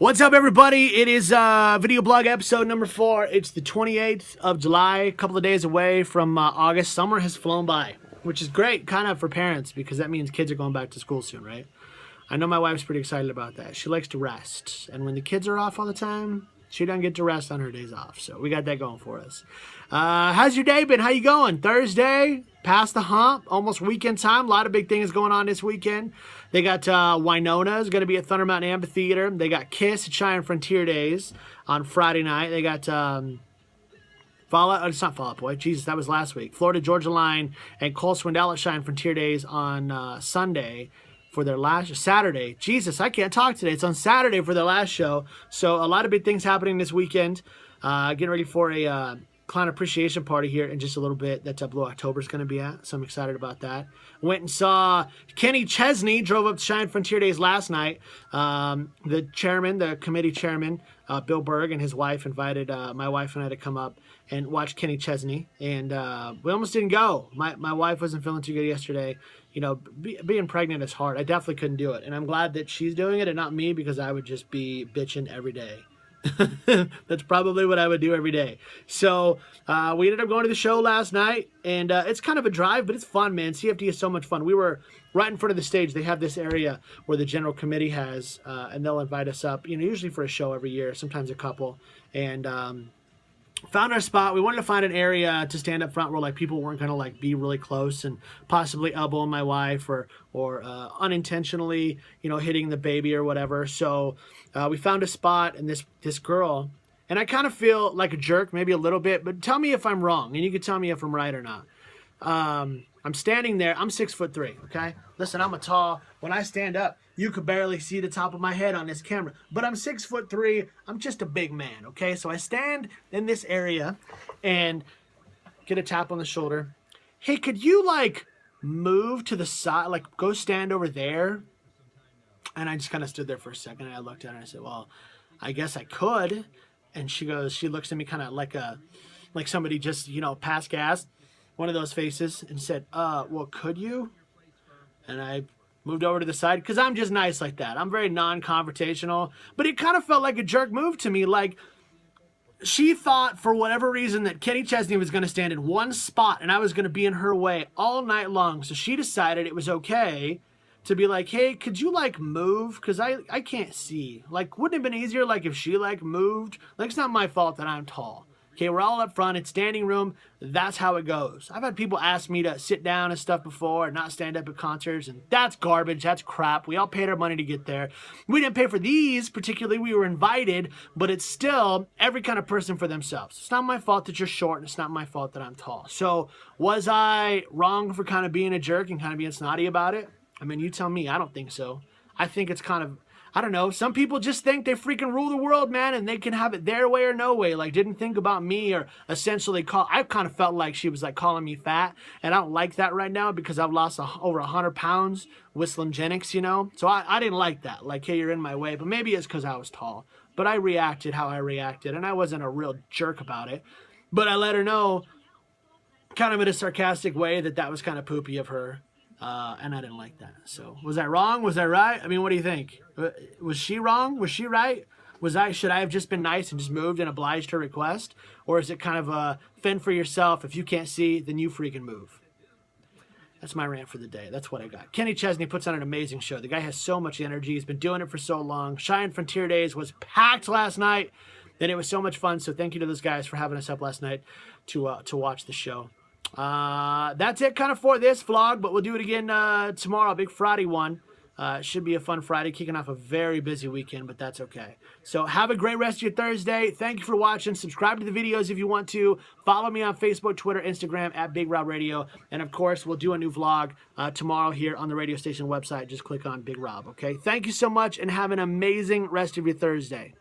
What's up, everybody? It is video blog episode number 4. It's the 28th of July, a couple of days away from August. Summer has flown by, which is great kind of for parents because that means kids are going back to school soon, right? I know my wife's pretty excited about that. She likes to rest, and when the kids are off all the time, she doesn't get to rest on her days off, so we got that going for us. How's your day been? How you going? Thursday, past the hump, almost weekend time. A lot of big things going on this weekend. They got Winona is going to be at Thunder Mountain Amphitheater. They got Kiss at Cheyenne Frontier Days on Friday night. They got it's not Fall Out Boy. Jesus, that was last week. Florida Georgia Line and Cole Swindell at Cheyenne Frontier Days on Sunday for their last Saturday. Jesus, I can't talk today. It's on Saturday for their last show. So a lot of big things happening this weekend. Getting ready for a client appreciation party here in just a little bit that Blue October is going to be at. So I'm excited about that. Went and saw Kenny Chesney, drove up to Cheyenne Frontier Days last night. The committee chairman, Bill Berg, and his wife invited my wife and I to come up and watch Kenny Chesney. And we almost didn't go. My wife wasn't feeling too good yesterday. You know, being pregnant is hard. I definitely couldn't do it. And I'm glad that she's doing it and not me, because I would just be bitching every day. That's probably what I would do every day. So we ended up going to the show last night, and it's kind of a drive, but it's fun, man. CFD is so much fun. We were right in front of the stage. They have this area where the general committee has, and they'll invite us up, you know, usually for a show every year, sometimes a couple. And found our spot. We wanted to find an area to stand up front where like people weren't going to like be really close and possibly elbowing my wife or unintentionally, you know, hitting the baby or whatever. So we found a spot, and this girl, and I kind of feel like a jerk, maybe a little bit, but tell me if I'm wrong, and you can tell me if I'm right or not. I'm standing there. I'm 6'3", okay? Listen, when I stand up, you could barely see the top of my head on this camera, but I'm 6'3". I'm just a big man, okay? So I stand in this area and get a tap on the shoulder. Hey, could you like move to the side, like go stand over there? And I just kind of stood there for a second, and I looked at her and I said, well, I guess I could. And she looks at me kind of like somebody just, you know, passed gas, one of those faces, and said, well, could you? And I moved over to the side because I'm just nice like that. I'm very non-confrontational, but it kind of felt like a jerk move to me. Like she thought for whatever reason that Kenny Chesney was going to stand in one spot and I was going to be in her way all night long. So she decided it was okay to be like, hey, could you like move? Because I can't see. Like, wouldn't it have been easier like if she like moved? Like, it's not my fault that I'm tall. Okay, we're all up front. It's standing room. That's how it goes. I've had people ask me to sit down and stuff before and not stand up at concerts, and that's garbage. That's crap. We all paid our money to get there. We didn't pay for these particularly. We were invited, but it's still every kind of person for themselves. It's not my fault that you're short, and it's not my fault that I'm tall. So was I wrong for kind of being a jerk and kind of being snotty about it? I mean, you tell me. I don't think so. I think it's kind of, I don't know. Some people just think they freaking rule the world, man, and they can have it their way or no way. Like, didn't think about me or essentially I kind of felt like she was like calling me fat, and I don't like that right now because I've lost over 100 pounds with Slimgenics, you know? So I didn't like that. Like, hey, you're in my way. But maybe it's because I was tall. But I reacted how I reacted, and I wasn't a real jerk about it. But I let her know kind of in a sarcastic way that was kind of poopy of her. And I didn't like that. So was I wrong? Was I right? I mean, what do you think? Was she wrong? Was she right? Should I have just been nice and just moved and obliged her request? Or is it kind of a fend for yourself? If you can't see, then you freaking move. That's my rant for the day. That's what I got. Kenny Chesney puts on an amazing show. The guy has so much energy. He's been doing it for so long. Cheyenne Frontier Days was packed last night, and it was so much fun. So thank you to those guys for having us up last night to watch the show. That's it kind of for this vlog, but we'll do it again tomorrow, big Friday one. It should be a fun Friday, kicking off a very busy weekend, but that's okay. So have a great rest of your Thursday. Thank you for watching. Subscribe to the videos if you want to. Follow me on Facebook, Twitter, Instagram at Big Rob Radio. And of course, we'll do a new vlog tomorrow here on the radio station website. Just click on Big Rob, okay? Thank you so much, and have an amazing rest of your Thursday.